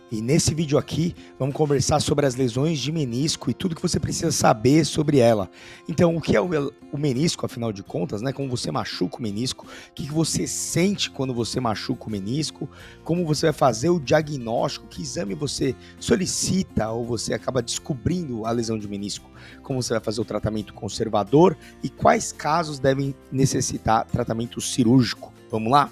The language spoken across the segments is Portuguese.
E nesse vídeo aqui, vamos conversar sobre as lesões de menisco e tudo que você precisa saber sobre ela. Então, o que é o menisco, afinal de contas, né? Como você machuca o menisco, o que você sente quando você machuca o menisco, como você vai fazer o diagnóstico, que exame você solicita ou você acaba descobrindo a lesão de menisco, como você vai fazer o tratamento conservador e quais casos devem necessitar tratamento cirúrgico. Vamos lá?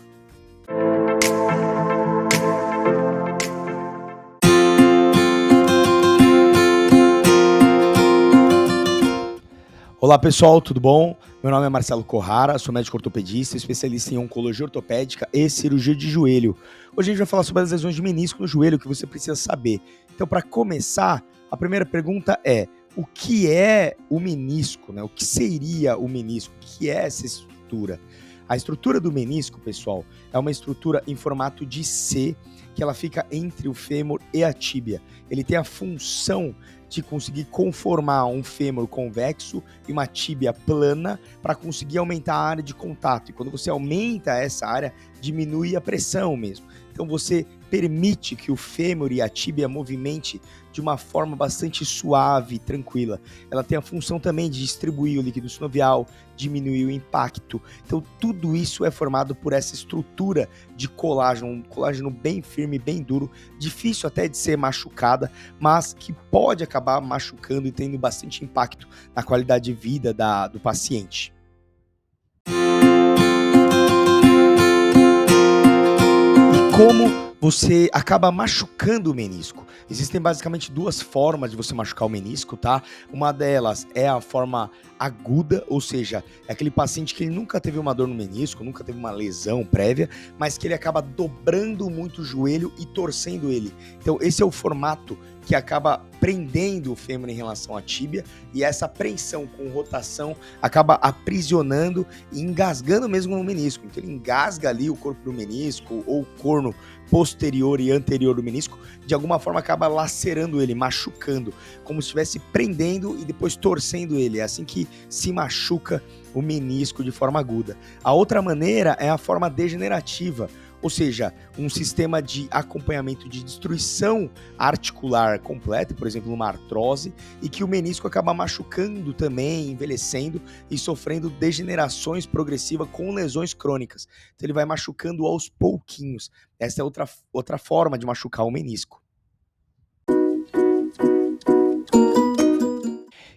Olá pessoal, tudo bom? Meu nome é Marcelo Corrara, sou médico ortopedista, especialista em oncologia ortopédica e cirurgia de joelho. Hoje a gente vai falar sobre as lesões de menisco no joelho que você precisa saber. Então, para começar, a primeira pergunta é: o que é o menisco, né? O que seria o menisco? O que é essa estrutura? A estrutura do menisco, pessoal, é uma estrutura em formato de C, que ela fica entre o fêmur e a tíbia. Ele tem a função de conseguir conformar um fêmur convexo e uma tíbia plana para conseguir aumentar a área de contato. E quando você aumenta essa área, diminui a pressão mesmo. Então você permite que o fêmur e a tíbia movimente de uma forma bastante suave, tranquila. Ela tem a função também de distribuir o líquido sinovial, diminuir o impacto. Então tudo isso é formado por essa estrutura de colágeno, um colágeno bem firme, bem duro, difícil até de ser machucada, mas que pode acabar machucando e tendo bastante impacto na qualidade de vida do paciente. E como você acaba machucando o menisco? Existem basicamente duas formas de você machucar o menisco, tá? Uma delas é a forma aguda, ou seja, é aquele paciente que ele nunca teve uma dor no menisco, nunca teve uma lesão prévia, mas que ele acaba dobrando muito o joelho e torcendo ele. Então esse é o formato que acaba prendendo o fêmur em relação à tíbia, e essa pressão com rotação acaba aprisionando e engasgando mesmo o menisco. Então ele engasga ali o corpo do menisco ou o corno posterior e anterior do menisco, de alguma forma acaba lacerando ele, machucando, como se estivesse prendendo e depois torcendo ele. É assim que se machuca o menisco de forma aguda. A outra maneira é a forma degenerativa, ou seja, um sistema de acompanhamento de destruição articular completa, por exemplo, uma artrose, e que o menisco acaba machucando também, envelhecendo e sofrendo degenerações progressivas com lesões crônicas. Então ele vai machucando aos pouquinhos. Essa é outra forma de machucar o menisco.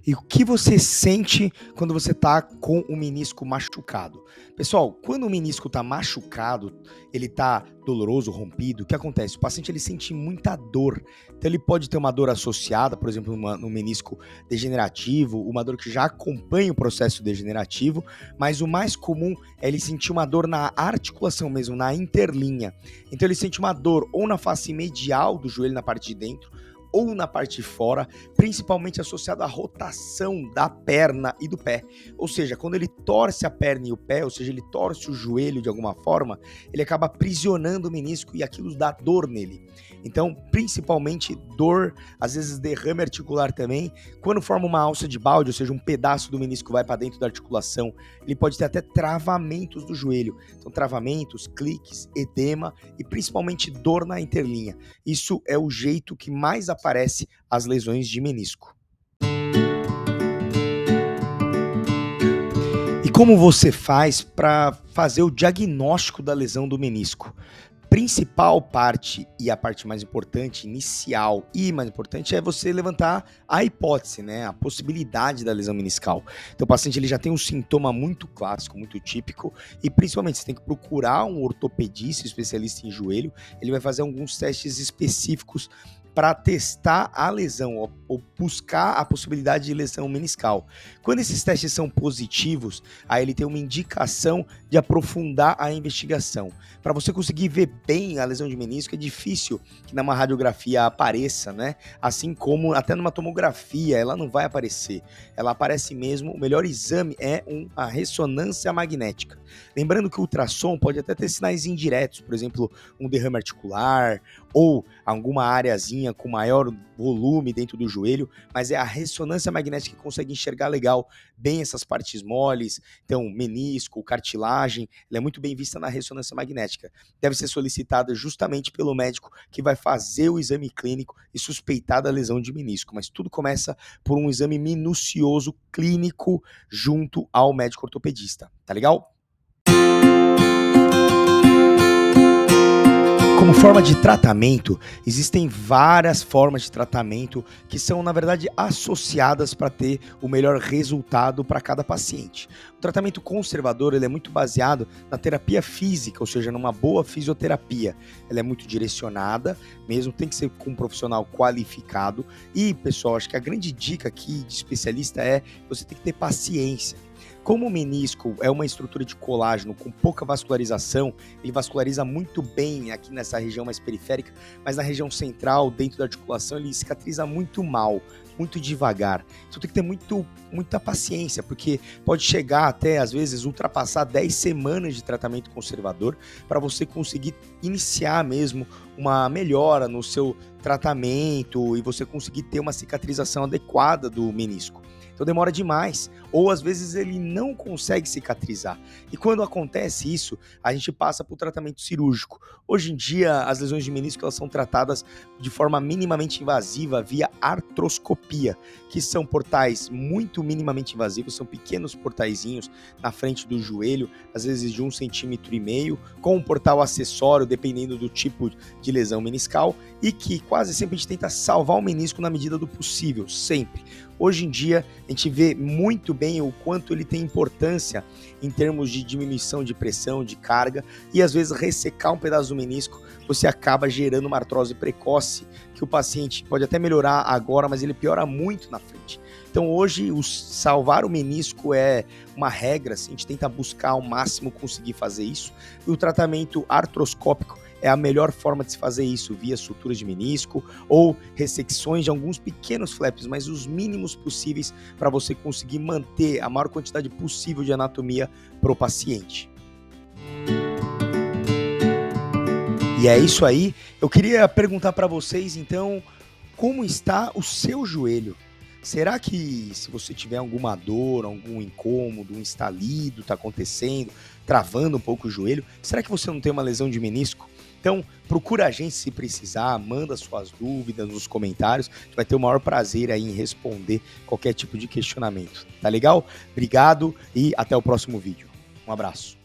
E o que você sente quando você está com o menisco machucado? Pessoal, quando o menisco está machucado, ele está doloroso, rompido, o que acontece? O paciente ele sente muita dor. Então ele pode ter uma dor associada, por exemplo, no menisco degenerativo, uma dor que já acompanha o processo degenerativo, mas o mais comum é ele sentir uma dor na articulação mesmo, na interlinha. Então ele sente uma dor ou na face medial do joelho, na parte de dentro, ou na parte de fora, principalmente associado à rotação da perna e do pé. Ou seja, quando ele torce a perna e o pé, ou seja, ele torce o joelho de alguma forma, ele acaba aprisionando o menisco e aquilo dá dor nele. Então, principalmente dor, às vezes derrame articular também. Quando forma uma alça de balde, ou seja, um pedaço do menisco vai para dentro da articulação, ele pode ter até travamentos do joelho. Então, travamentos, cliques, edema e principalmente dor na interlinha. Isso é o jeito que mais aparece as lesões de menisco. E como você faz para fazer o diagnóstico da lesão do menisco? Principal parte e a parte mais importante, inicial e mais importante, é você levantar a hipótese, né, a possibilidade da lesão meniscal. Então o paciente ele já tem um sintoma muito clássico, muito típico, e principalmente você tem que procurar um ortopedista especialista em joelho. Ele vai fazer alguns testes específicos para testar a lesão ou buscar a possibilidade de lesão meniscal. Quando esses testes são positivos, aí ele tem uma indicação de aprofundar a investigação. Para você conseguir ver bem a lesão de menisco, é difícil que numa radiografia apareça, né? Assim como até numa tomografia ela não vai aparecer. Ela aparece mesmo, o melhor exame é a ressonância magnética. Lembrando que o ultrassom pode até ter sinais indiretos, por exemplo, um derrame articular ou alguma areazinha maquininha com maior volume dentro do joelho, mas é a ressonância magnética que consegue enxergar legal bem essas partes moles, então menisco, cartilagem, ela é muito bem vista na ressonância magnética. Deve ser solicitada justamente pelo médico que vai fazer o exame clínico e suspeitar da lesão de menisco, mas tudo começa por um exame minucioso clínico junto ao médico ortopedista, tá legal? Como forma de tratamento, existem várias formas de tratamento que são, na verdade, associadas para ter o melhor resultado para cada paciente. O tratamento conservador ele é muito baseado na terapia física, ou seja, numa boa fisioterapia. Ela é muito direcionada, mesmo tem que ser com um profissional qualificado. E, pessoal, acho que a grande dica aqui de especialista é você tem que ter paciência. Como o menisco é uma estrutura de colágeno com pouca vascularização, ele vasculariza muito bem aqui nessa região mais periférica, mas na região central, dentro da articulação, ele cicatriza muito mal, muito devagar. Então tem que ter muita paciência, porque pode chegar até, às vezes, ultrapassar 10 semanas de tratamento conservador para você conseguir iniciar mesmo uma melhora no seu tratamento e você conseguir ter uma cicatrização adequada do menisco. Então demora demais, ou às vezes ele não consegue cicatrizar. E quando acontece isso, a gente passa para o tratamento cirúrgico. Hoje em dia, as lesões de menisco elas são tratadas de forma minimamente invasiva via artroscopia, que são portais muito minimamente invasivos, são pequenos portaizinhos na frente do joelho, às vezes de 1,5 cm, com um portal acessório, dependendo do tipo de lesão meniscal, e que quase sempre a gente tenta salvar o menisco na medida do possível, sempre. Hoje em dia, a gente vê muito bem o quanto ele tem importância em termos de diminuição de pressão, de carga, e às vezes ressecar um pedaço do menisco, você acaba gerando uma artrose precoce, que o paciente pode até melhorar agora, mas ele piora muito na frente. Então hoje, salvar o menisco é uma regra, assim, a gente tenta buscar ao máximo conseguir fazer isso, e o tratamento artroscópico é a melhor forma de se fazer isso, via suturas de menisco ou ressecções de alguns pequenos flaps, mas os mínimos possíveis para você conseguir manter a maior quantidade possível de anatomia para o paciente. E é isso aí. Eu queria perguntar para vocês, então, como está o seu joelho? Será que se você tiver alguma dor, algum incômodo, um estalido está acontecendo, travando um pouco o joelho, será que você não tem uma lesão de menisco? Então, procura a gente se precisar, manda suas dúvidas nos comentários, a gente vai ter o maior prazer aí em responder qualquer tipo de questionamento, tá legal? Obrigado e até o próximo vídeo. Um abraço.